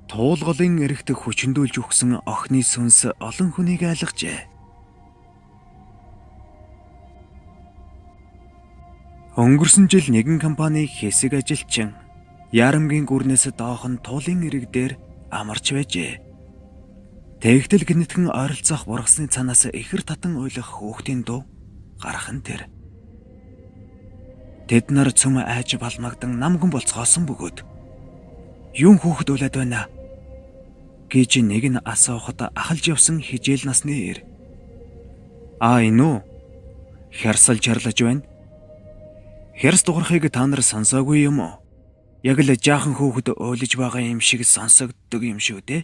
Туулгалын эрэхт хүчндүүлж өгсөн охины сүнс олон хүнийг айлгажээ. Өнгөрсөн жил нэгэн компани хэсэг ажилчин яарамгийн гүрнээс доохон туулын эрэг дээр амарч байжээ. Тэгтэл гинэтхэн ойролцоох бургасны цанаас ихэр татан уйлах хүүхдийн дуу гарах нь тэр. Тэд нар цөм айж балмагдан намган болцгоосон бөгөөд юун хүүхэд уйлаад байна гэж нэг нь асуухад ахалж явсан хижээл насны эр. Энэ үү? Хярсал чарлаж байна. Хярс дуурахыг та нар сонсоогүй юм уу? Яг л жаахан хүүхэд уйлж байгаа юм шиг сонсогддог юм шүү дээ.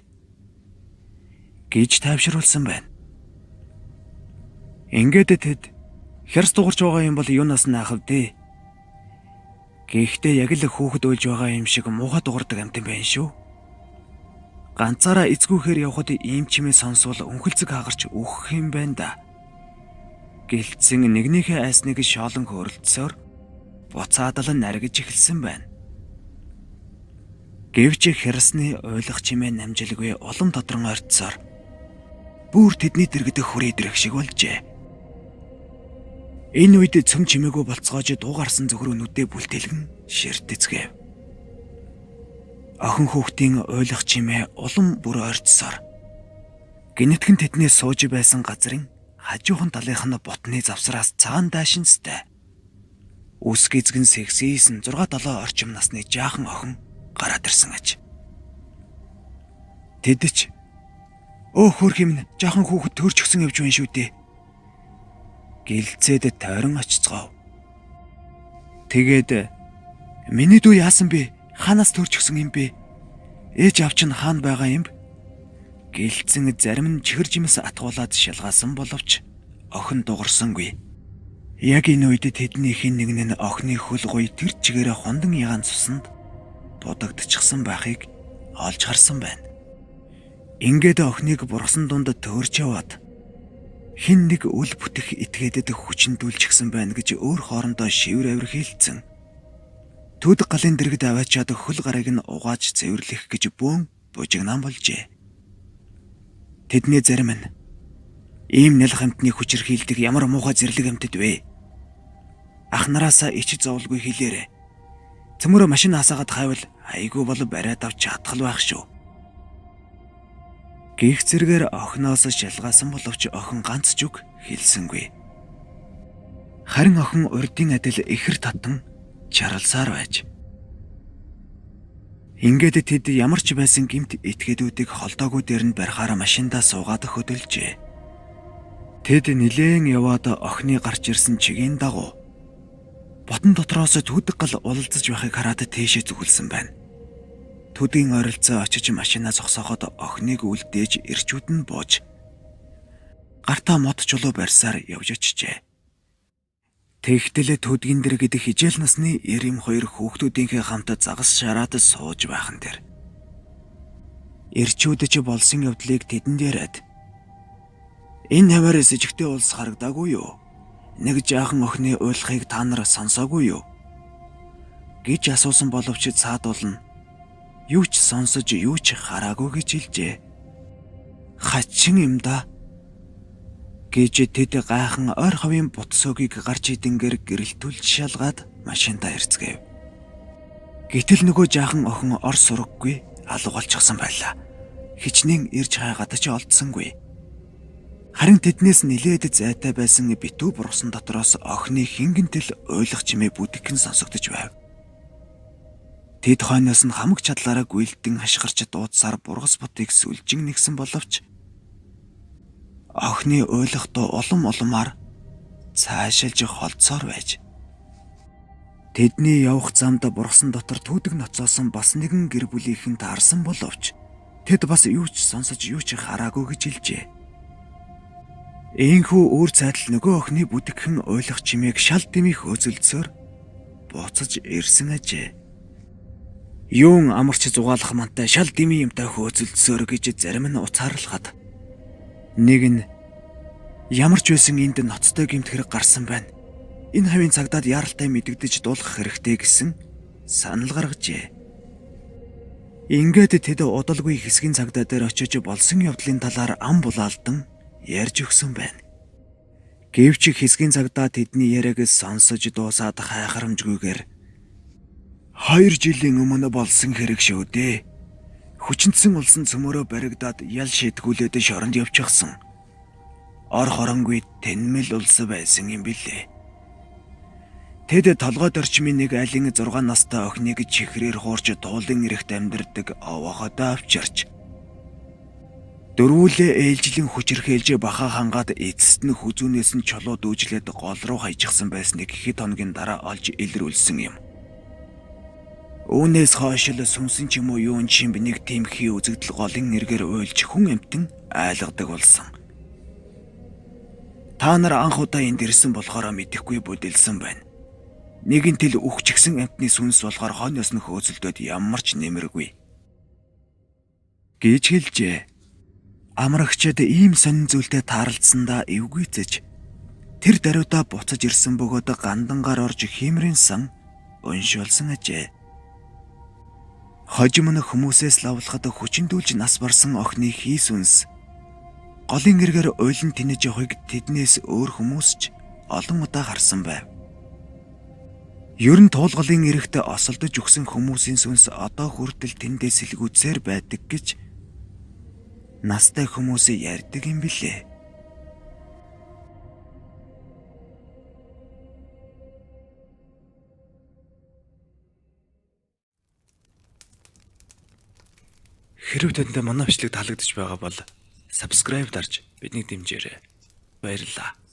Гэж тайвшруулсан байна. Ингээд тэд хярс дуурч байгаа юм бол юунаас нь ахав дээ. Гэхдээ яг л хүүхэд уйлж байгаа юм шиг муухай дуурдаг амт юм байна шүү. Ганцаараа эцгүүхээр явхад ийм чимээ сонсвол өнхөлцөг хагарч үхэх юм байна да. Гэлцэн нэгнийхээ айсныг шоолон хөөрөлдсөөр буцаад л наргиж эхэлсэн байна. Гэвч хярсны уйлах чимээ намжилгүй улам тодрон ойртсоор бүр тэдний дэргэдэх хүрээдрэх шиг болжээ. Энэ үед цөм чимээгүй болцоож дуугарсан зөвхөн нүдээ бүлтэлгэн ширтэцгээв. Охин хүүхдийн уйлах чимээ улам бүр ойртсоор гинэтхэн тэдний сууж байсан газрын хажуухан талынх нь ботны завсраас цагаан дайшинстай. Үс гизгэн сэгсийсэн 6-7 орчим насны жаахан охин гараад ирсэн аж. Тэд ч хөөх юм жаахан хүүхэд төрж гисэн явж байна шүү дээ. Гэлцээд тойрон очицгоо. Тэгээд миний дүү яасан бэ? Хаанаас төрж гисэн юм бэ? Ээж авч нь хаана байгаа юм? Гэлцэн зарим нь чихэр жимс атгуулаад шалгаасан боловч охин дугарсангүй. Яг энэ үед тэдний хэн нэг нь охины хөл гуй тэр чигээрээ хондан ягаан цуснд будагдчихсан байхыг олж харсан байна. Ингээд охиныг бургасан дунд төөрч яваад хэн нэг үл бүтэх этгээдэд хүчндүүлчихсэн байна гэж өөр хоорондоо шивэр авир хийлцэн. Төд галын дэргэд аваачаад хөл гарыг нь угааж цэвэрлэх гэж бөөн бужигнаан болжээ. Тэдний зарим нь ийм нялх амтны хүчирхийлдэг ямар муухай зэрлэг амтд вэ? Ах нараасаа ич зовлгүй хэлээрэ. Цөмөрө машин хасаагаад хайвал айгүй бол бариад авч чадхал байх шүү. Гих зэргээр охиноос шалгаасан боловч охин ганц ч үг хэлсэнгүй. Харин охин урдын адил ихэр татан чаралсаар байж. Ингээд тэд ямар ч байсан гимт этгээдүүдийг холдоогүй дээр нь барихаар машиндаа суугаад хөдөлжээ. Тэд нилээн яваад охины гарч ирсэн чигийн дагуу ботон дотроос төдөг гал улалзаж байхыг хараад тийшээ зүгэлсэн байна. Төдийн ойролцоо очиж машинаа зогсооход охиныг үлдээж ирчүүд нь бууж гартаа мод чулуу барьсаар явж очижээ. Тэгтэл төдгийн дэргэд хижээл насны 92 хүүхдүүдийнхээ хамт загас шараад сууж байхан тэр. Ирчүүд ч болсон явдлыг тэдэнд яриад энэ хаваар сэжигтэй улс харагдаагүй юу? Нэг жаахан охины уйлахыг та нар сонсоогүй юу? Гэж асуусан боловч цаадуулна. Юу ч сонсож юу ч хараагүй гэж хэлжээ. Хачин юм да. Гэж тэд гайхан ойр хавийн бутсоогийг гарч идэнгээр гэрэлтүүлж шалгаад машиндаа ирцгээв. Гэтэл нөгөө жаахан охин ор сураггүй алга болчихсон байлаа. Хичнээн ирж хайгаад ч олдсонгүй. Харин тэднээс нилээд зайтай байсан битүү бургасан дотроос охины хингэнтэл уйлах чимээ бүдгхэн сонсогдож байв. Тэд хойноос нь хамаг чадлаараа гүйлдэн хашгирч дуудсаар бургас бутыг сүлжин нэгсэн боловч охины уйлах дуу улам-улмаар цаашилж холдсоор байж. Тэдний явах замд бургасан дотор түүдэг ноцоосон бас нэгэн гэр бүлийнхэн таарсан боловч тэд бас юу ч сонсож юу ч хараагүй гэж хэлжээ. Ийхүү өөр цайдал нөгөө охины бүдгхэн уйлах чимээг шал дэмий хөөцөлдсөөр буцаж ирсэн ажээ. Юун амарч зугаалах мантай шал дэмий юмтай хөөцөлдсөөр гэж зарим нь уцаарлахад нэг нь ямар ч байсан энд ноцтой гэмт хэрэг гарсан байна. Энэ хавийн цагдаад яаралтай мэдэгдэж дуулах хэрэгтэй гэсэн санал гаргажээ. Ингээд тэд удалгүй хэсгийн цагдаа дээр очиж болсон явдлын талаар ам булаалдан ярьж өгсөн байна. Гэвч хэсгийн цагдаа тэдний яриаг сонсож дуусаад хайхарамжгүйгээр 2 жилийн өмнө болсон хэрэг шүү дээ. Хүчнэсэн улсын цөмөрөө баригдаад ял шийтгүүлээд шоронд явчихсан. Ор хоронгүй тэнмэл улс байсан юм билээ. Тэд толгойд орчмын нэг айлын 6 настай охиныг чихрээр хуурч туулын эрэгт амьдардаг овоохоо авчирч дөрвүүлээ ээлжлэн хүчрхээлж бахаа хангаад эцэст нь хүзүүнээс нь чулуу дүүжлээд гол руу хаячихсан байсныг хэд хоногийн дараа олж илрүүлсэн юм. Үүнээс хойш л сүнсэн ч юм уу юун чимб нэг тимхий үзэгдэл голын эргээр уйлж хүн амтэн айлгадаг болсон. Та нар анх удаа энд ирсэн болохоор мэдэхгүй бүдэлсэн байна. Нэгэн тэл үхчихсэн амтны сүнс болохоор хойноос нь хөөцөлдөөд ямар ч нэмэргүй гэж хэлжээ. Амрагчид ийм сонин зүйлтэй таарлцсандаа эвгүйцэж тэр даруйдаа буцаж ирсэн бөгөөд гандангаар орж хиймрийн сан уншуулсан ажээ. Хожим нь хүмүүсээс лавлахад хүчндүүлж нас барсан охины хий сүнс голын эргээр уйлан тэнэж явахыг тэднээс өөр хүмүүс ч олон удаа харсан байв. Ер нь туулгалын эрэхт осолдож өгсөн хүмүүсийн сүнс одоо хүртэл тэндээс сэлгүүцээр байдаг гэж настай хүмүүс ярьдаг юм билээ. Хэрвээ танд манай бичлэг таалагдж байгаа бол subscribe дарж биднийг дэмжээрэй. Баярлалаа.